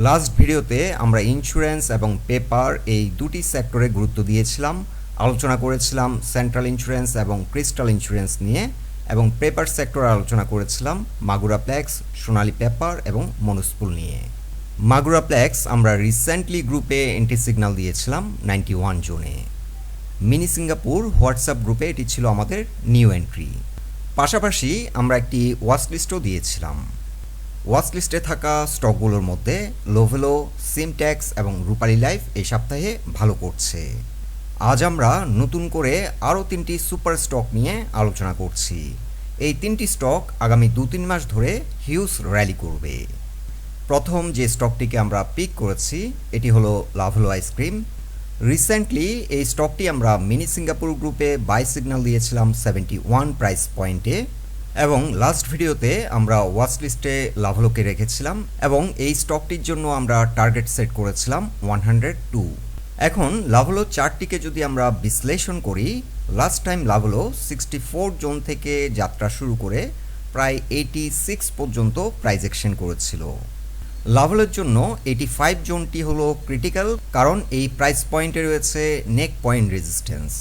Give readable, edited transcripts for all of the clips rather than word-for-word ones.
Last ভিডিওতে আমরা insurance এবং পেপার এই দুটি সেক্টরে গুরুত্ব দিয়েছিলাম, আলোচনা করেছিলাম সেন্ট্রাল ইন্স্যুরেন্স এবং ক্রিস্টাল ইন্স্যুরেন্স নিয়ে, এবং পেপার সেক্টরে আলোচনা করেছিলাম মাগুরা প্লেক্স, সোনালী পেপার এবং মনুস্পুল নিয়ে। মাগুরা প্লেক্স আমরা রিসেন্টলি গ্রুপে এন্ট্রি সিগন্যাল দিয়েছিলাম 91 জোনে। মিনি সিঙ্গাপুর হোয়াটসঅ্যাপ গ্রুপে এটি ছিল আমাদের নিউ এন্ট্রি। পাশাপাশি আমরা একটি ওয়াচ লিস্টও দিয়েছিলাম। ওয়াচ লিস্টে থাকা স্টকগুলোর মধ্যে লোভেলো, সিমট্যাক্স এবং রূপালী লাইফ এই সপ্তাহে ভালো করছে। আজ আমরা নতুন করে আরও 3টি সুপার স্টক নিয়ে আলোচনা করছি। এই 3টি স্টক আগামী 2-3 মাস ধরে হিউজ র্যালি করবে। প্রথম যে স্টকটিকে আমরা পিক করেছি এটি হলো লাভেলো আইসক্রিম। রিসেন্টলি এই স্টকটি আমরা মিনি সিঙ্গাপুর গ্রুপে বাই সিগন্যাল দিয়েছিলাম 71 প্রাইস পয়েন্টে, এবং লাস্ট ভিডিওতে আমরা ওয়াচ লিস্টে লাভেলোকে রেখেছিলাম এবং এই স্টকটির জন্য আমরা টার্গেট সেট করেছিলাম 102। এখন লাভেলো চার্টটিকে যদি আমরা বিশ্লেষণ করি, লাস্ট টাইম লাভেলো 64 জোন থেকে যাত্রা শুরু করে প্রায় 86 পর্যন্ত প্রাইস অ্যাকশন করেছিল। লাভেলোর জন্য 85 জোনটি হলো ক্রিটিক্যাল, কারণ এই প্রাইস পয়েন্টে রয়েছে নেক পয়েন্ট রেজিস্ট্যান্স।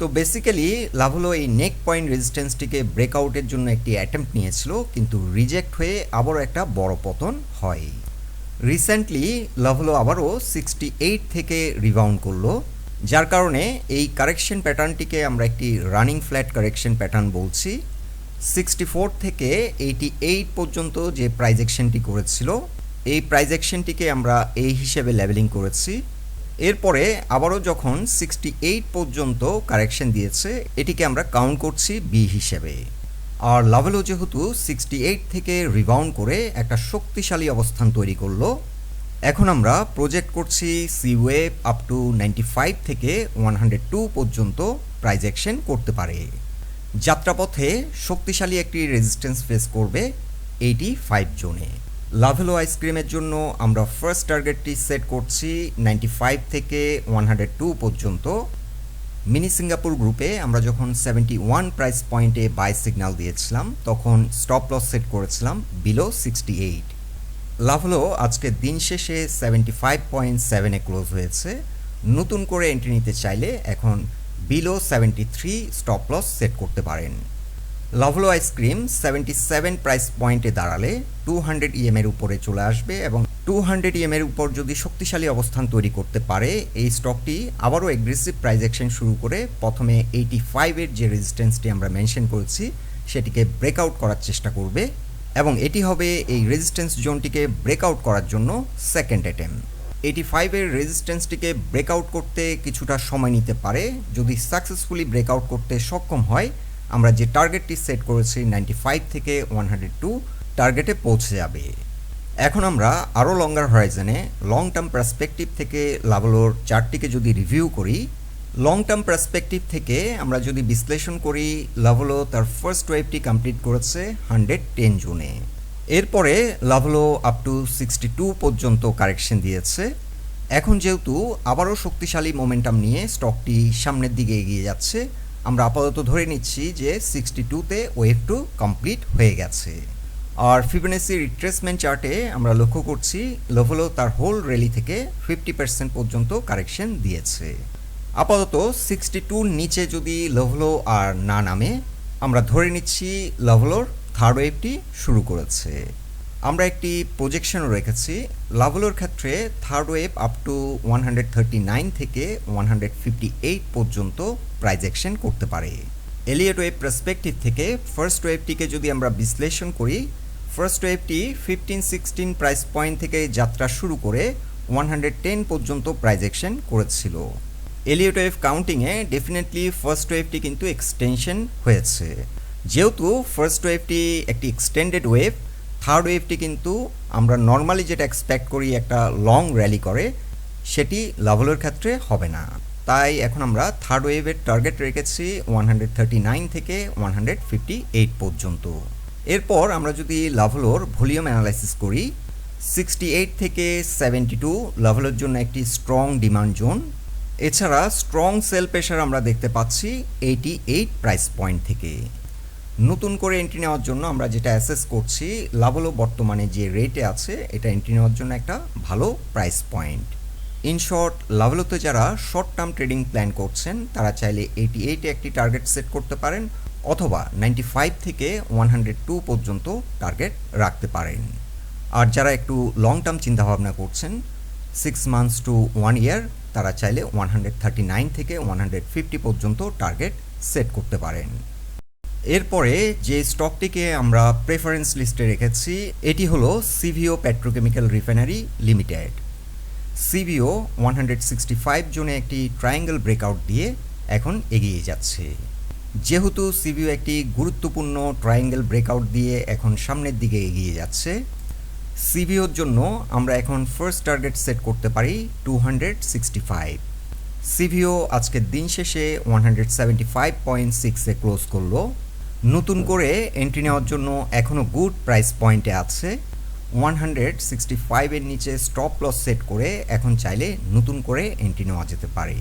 তো বেসিক্যালি লাভেলো এই নেক পয়েন্ট রেজিস্ট্যান্সটিকে ব্রেকআউটের জন্য একটি অ্যাটেম্প্ট নিয়েছিল, কিন্তু রিজেক্ট হয়ে আবারও একটা বড় পতন হয়। রিসেন্টলি লাভেলো আবারও 68 থেকে রিবাউন্ড করলো, যার কারণে এই কারেকশন প্যাটার্নটিকে আমরা একটি রানিং ফ্ল্যাট কারেকশন প্যাটার্ন বলছি। 64 থেকে 88 পর্যন্ত যে প্রাইস অ্যাকশনটি করেছিল, এই প্রাইস অ্যাকশনটিকে আমরা এই হিসেবে লেভেলিং করেছি। এরপরে আবারও যখন 68 পর্যন্ত কারেকশন দিয়েছে, এটিকে আমরা কাউন্ট করছি বি হিসেবে। আর লাভেলো যেহেতু 68 থেকে রিবাউন্ড করে একটা শক্তিশালী অবস্থান তৈরি করলো, এখন আমরা প্রজেক্ট করছি সি ওয়েভ আপ টু 95 থেকে 102 পর্যন্ত প্রাইস অ্যাকশন করতে পারে। যাত্রাপথে শক্তিশালী একটি রেজিস্ট্যান্স ফেস করবে 85 জোনে। লাভেলো আইসক্রিমের জন্য আমরা ফার্স্ট টার্গেটটি সেট করছি 95 থেকে 102 পর্যন্ত। মিনি সিঙ্গাপুর গ্রুপে আমরা যখন 71 প্রাইস পয়েন্টে বাই সিগন্যাল দিয়েছিলাম, তখন স্টপ লস সেট করেছিলাম বিলো 68। লাভেলো আজকে দিন শেষে 75.7-এ ক্লোজ হয়েছে। নতুন করে এন্ট্রি নিতে চাইলে এখন বিলো 73 স্টপ লস সেট করতে পারেন। লাভেলো আইসক্রিম 77 প্রাইস পয়েন্টে দাঁড়ালে 200 EM এর উপরে চলে আসবে, এবং 200 EM এর উপর যদি শক্তিশালী অবস্থান তৈরি করতে পারে, এই স্টকটি আবারও এগ্রেসিভ প্রাইস অ্যাকশন শুরু করে প্রথমে 85-এর যে রেজিস্ট্যান্সটি আমরা মেনশন করেছি সেটিকে ব্রেকআউট করার চেষ্টা করবে, এবং এটি হবে এই রেজিস্ট্যান্স জোনটিকে ব্রেকআউট করার জন্য সেকেন্ড অ্যাটেম্প। 85-এর রেজিস্ট্যান্সটিকে ব্রেকআউট করতে কিছুটা সময় নিতে পারে। যদি সাকসেসফুলি ব্রেকআউট করতে সক্ষম হয়, আমরা যে টার্গেটটি সেট করেছি 95 থেকে 102 টার্গেটে পৌঁছে যাবে। এখন আমরা আরও লঙ্গার হরাইজনে লং টার্ম পার্সপেক্টিভ থেকে লাভেলোর চার্টটিকে যদি রিভিউ করি, লং টার্ম পার্সপেক্টিভ থেকে আমরা যদি বিশ্লেষণ করি, লাভেলো তার ফার্স্ট ওয়েভটি কমপ্লিট করেছে 110 জুনে। এরপরে লাভেলো আপ টু 62 পর্যন্ত কারেকশন দিয়েছে। এখন যেহেতু আবারও শক্তিশালী মোমেন্টাম নিয়ে স্টকটি সামনের দিকে এগিয়ে যাচ্ছে, আমরা আপাতত ধরে নিচ্ছি যে 62-তে ওয়েভ টু কমপ্লিট হয়ে গেছে। আর ফিবোনাচি রিট্রেসমেন্ট চার্টে আমরা লক্ষ্য করছি লাভেলো তার হোল র্যালি থেকে 50% পর্যন্ত কারেকশন দিয়েছে। আপাতত 62-র নিচে যদি লাভেলো আর না নামে, আমরা ধরে নিচ্ছি লাভেলোর থার্ড ওয়েভটি শুরু করেছে। আমরা একটি প্রজেকশনও রেখেছি লাভেলোর ক্ষেত্রে থার্ড ওয়েভ আপ টু 139 থেকে 158 পর্যন্ত প্রাইস অ্যাকশন করতে পারে। এলিয়ট ওয়েভ পার্সপেক্টিভ থেকে ফার্স্ট ওয়েভটিকে যদি আমরা বিশ্লেষণ করি, ফার্স্ট ওয়েভটি 15-16 প্রাইস পয়েন্ট থেকে যাত্রা শুরু করে 110 পর্যন্ত প্রাইস অ্যাকশন করেছিল। এলিয়ট ওয়েভ কাউন্টিংয়ে ডেফিনেটলি ফার্স্ট ওয়েভটি কিন্তু এক্সটেনশন হয়েছে। যেহেতু ফার্স্ট ওয়েভটি একটি এক্সটেন্ডেড ওয়েভ, থার্ড ওয়েভটি কিন্তু আমরা নর্মালি যেটা এক্সপেক্ট করি একটা লং র্যালি করে, সেটি লাভেলোর ক্ষেত্রে হবে না। তাই এখন আমরা থার্ড ওয়েভের টার্গেট রেখেছি 139 থেকে 158 পর্যন্ত। এরপর আমরা যদি লাভেলোর ভলিউম অ্যানালাইসিস করি, 68 থেকে 72 লাভেলোর জন্য একটি স্ট্রং ডিমান্ড জোন। এছাড়া স্ট্রং সেল প্রেশার আমরা দেখতে পাচ্ছি 88 প্রাইস পয়েন্ট থেকে। নতুন করে এন্ট্রি নেওয়ার জন্য আমরা যেটা অ্যাসেস করছি, লাভলো বর্তমানে যে রেটে আছে এটা এন্ট্রি নেওয়ার জন্য একটা ভালো প্রাইস পয়েন্ট। ইন শর্ট, লাভলোতে যারা শর্ট টার্ম ট্রেডিং প্ল্যান করছেন তারা চাইলে 88-এ একটি টার্গেট সেট করতে পারেন, অথবা 95 থেকে 102 পর্যন্ত টার্গেট রাখতে পারেন। আর যারা একটু লং টার্ম চিন্তাভাবনা করছেন 6 মান্থস টু 1 ইয়ার, তারা চাইলে 139 থেকে 150 পর্যন্ত টার্গেট সেট করতে পারেন। এরপরে যে স্টকটিকে আমরা প্রেফারেন্স লিস্টে রেখেছি এটি হলো সিভিও পেট্রোকেমিক্যাল রিফাইনারি লিমিটেড। সিভিও 165 জোনে একটি ট্রায়াঙ্গেল ব্রেকআউট দিয়ে এখন এগিয়ে যাচ্ছে। যেহেতু সিভিও একটি গুরুত্বপূর্ণ ট্রায়াঙ্গেল ব্রেকআউট দিয়ে এখন সামনের দিকে এগিয়ে যাচ্ছে, সিভিওর জন্য আমরা এখন ফার্স্ট টার্গেট সেট করতে পারি 265। সিভিও আজকের দিন শেষে 175.6-এ ক্লোজ করলো। নতুন করে এন্ট্রি নেওয়ার জন্য এখনও গুড প্রাইস পয়েন্টে আছে। 165-এর নিচে স্টপ লস সেট করে এখন চাইলে নতুন করে এন্ট্রি নেওয়া যেতে পারে।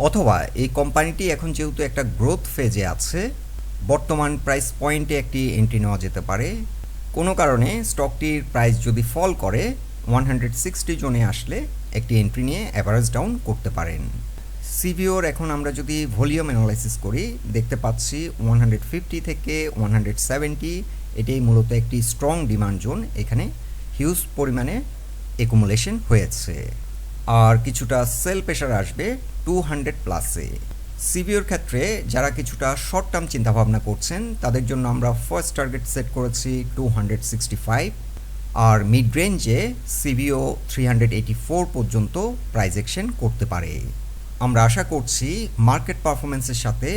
অথবা এই কোম্পানিটি এখন যেহেতু একটা গ্রোথ ফেজে আছে, বর্তমান প্রাইস পয়েন্টে একটি এন্ট্রি নেওয়া যেতে পারে। কোনো কারণে স্টকটির প্রাইস যদি ফল করে 160 জোনে আসলে একটি এন্ট্রি নিয়ে অ্যাভারেজ ডাউন করতে পারেন। সিভিওর এখন আমরা যদি ভলিউম অ্যানালাইসিস করি দেখতে পাচ্ছি 150 থেকে 170 এটাই মূলত একটি স্ট্রং ডিমান্ড জোন, এখানে হিউজ পরিমাণে অ্যাকুমুলেশন হয়েছে। আর কিছুটা সেল প্রেশার আসবে 200 প্লাসে। সিভিওর ক্ষেত্রে যারা কিছুটা শর্ট টার্ম চিন্তাভাবনা করছেন তাদের জন্য আমরা ফার্স্ট টার্গেট সেট করেছি 265, আর মিড রেঞ্জে সিভিও 384 পর্যন্ত প্রাইস অ্যাকশন করতে পারে। আমরা আশা করছি মার্কেট পারফরমেন্সের সাথে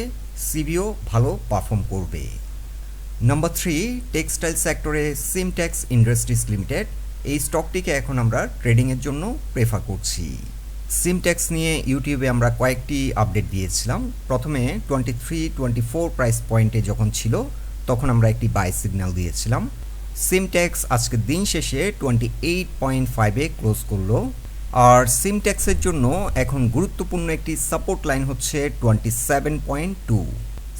সিভিও ভালো পারফর্ম করবে। নাম্বার 3, টেক্সটাইল সেক্টরে সিমটেক্স ইন্ডাস্ট্রিজ লিমিটেড। এই স্টকটিকে এখন আমরা ট্রেডিংয়ের জন্য প্রেফার করছি। সিমটেক্স নিয়ে ইউটিউবে আমরা কয়েকটি আপডেট দিয়েছিলাম। প্রথমে 23-24 প্রাইস পয়েন্টে যখন ছিল তখন আমরা একটি বাই সিগন্যাল দিয়েছিলাম। সিমটেক্স আজকের দিন শেষে 28.5-এ ক্লোজ করলো। আর সিমটেক্সের জন্য এখন গুরুত্বপূর্ণ একটি সাপোর্ট লাইন হচ্ছে 27.2।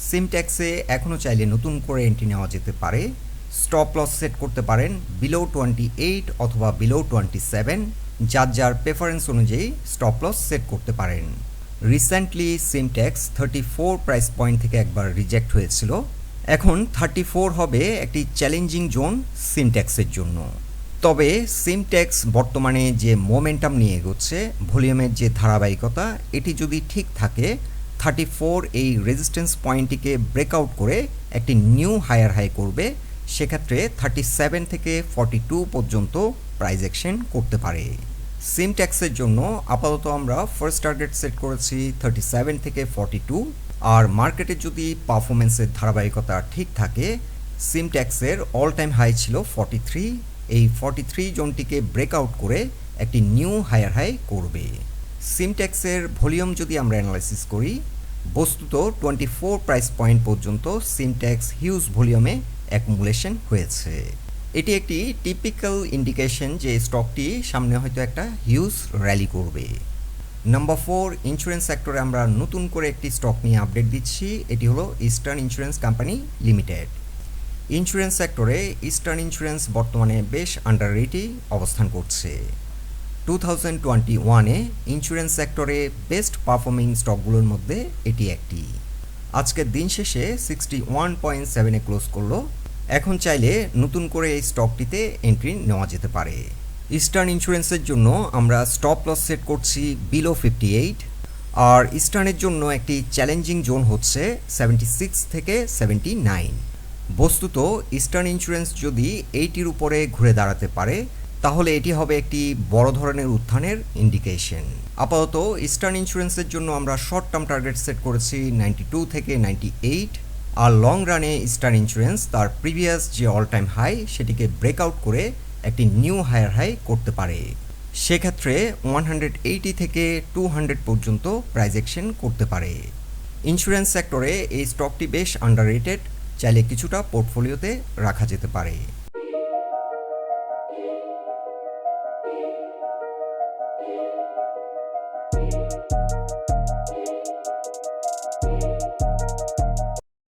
সিমটেক্সে এখনও চাইলে নতুন করে এন্ট্রি নেওয়া যেতে পারে। স্টপ লস সেট করতে পারেন বিলো 28 অথবা বিলো 27, যার যার প্রেফারেন্স অনুযায়ী স্টপ লস সেট করতে পারেন। রিসেন্টলি সিমটেক্স 34 প্রাইস পয়েন্ট থেকে একবার রিজেক্ট হয়েছিল, এখন 34 হবে একটি চ্যালেঞ্জিং জোন সিমটেক্সের জন্য। তবে সিমটেক্স বর্তমানে যে মোমেন্টাম নিয়ে এগোচ্ছে, ভলিউমের যে ধারাবাহিকতা, এটি যদি ঠিক থাকে 34 এই রেজিস্ট্যান্স পয়েন্টটিকে ব্রেকআউট করে একটি নিউ হায়ার হাই করবে, সেক্ষেত্রে 37 থেকে 42 পর্যন্ত প্রাইস অ্যাকশন করতে পারে। সিমটেক্সের জন্য আপাতত আমরা ফার্স্ট টার্গেট সেট করেছি 37 থেকে 42, আর মার্কেটে যদি পারফরমেন্সের ধারাবাহিকতা ঠিক থাকে সিমটেক্সের অল টাইম হাই ছিল 43, এই 43 জোনটিকে ব্রেকআউট করে একটি নিউ হায়ার হাই করবে। সিমটেক্সের ভলিউম যদি আমরা অ্যানালাইসিস করি, বস্তুত 24 প্রাইস পয়েন্ট পর্যন্ত সিমটেক্স হিউজ ভলিউমে অ্যাকুমুলেশন হয়েছে। এটি একটি টিপিক্যাল ইন্ডিকেশন যে স্টকটি সামনে হয়তো একটা হিউজ র্যালি করবে। নাম্বার 4, ইন্স্যুরেন্স সেক্টরে আমরা নতুন করে একটি স্টক নিয়ে আপডেট দিচ্ছি। এটি হলো eastern insurance company limited. Insurance সেক্টরে ইস্টার্ন ইন্স্যুরেন্স বর্তমানে বেশ আন্ডাররেটেড অবস্থান করছে। 2021-এ ইন্স্যুরেন্স সেক্টরে বেস্ট পারফর্মিং স্টকগুলোর মধ্যে এটি একটি। আজকের দিন শেষে 61.7-এ ক্লোজ করলো। এখন চাইলে নতুন করে এই স্টকটিতে এন্ট্রি নেওয়া যেতে পারে। ইস্টার্ন ইন্স্যুরেন্সের জন্য আমরা স্টপ লস সেট করছি বিলো 58, আর ইস্টার্নের জন্য একটি চ্যালেঞ্জিং জোন হচ্ছে 76 থেকে 79। বস্তুত ইস্টার্ন ইন্স্যুরেন্স যদি 80-র উপরে ঘুরে দাঁড়াতে পারে তাহলে এটি হবে একটি বড় ধরনের উত্থানের ইন্ডিকেশন। আপাতত ইস্টার্ন ইন্স্যুরেন্সের জন্য আমরা শর্ট টার্ম টার্গেট সেট করেছি 92 থেকে 98, আর লং রানে ইস্টার্ন ইন্স্যুরেন্স তার প্রিভিয়াস যে অল টাইম হাই সেটিকে ব্রেকআউট করে একটি নিউ হায়ার হাই করতে পারে। সেক্ষেত্রে 180 থেকে 200 পর্যন্ত প্রাইস অ্যাকশন করতে পারে। ইন্স্যুরেন্স সেক্টরে এই স্টকটি বেশ আন্ডাররেটেড, চাইলে কিছুটা পোর্টফোলিওতে রাখা যেতে পারে।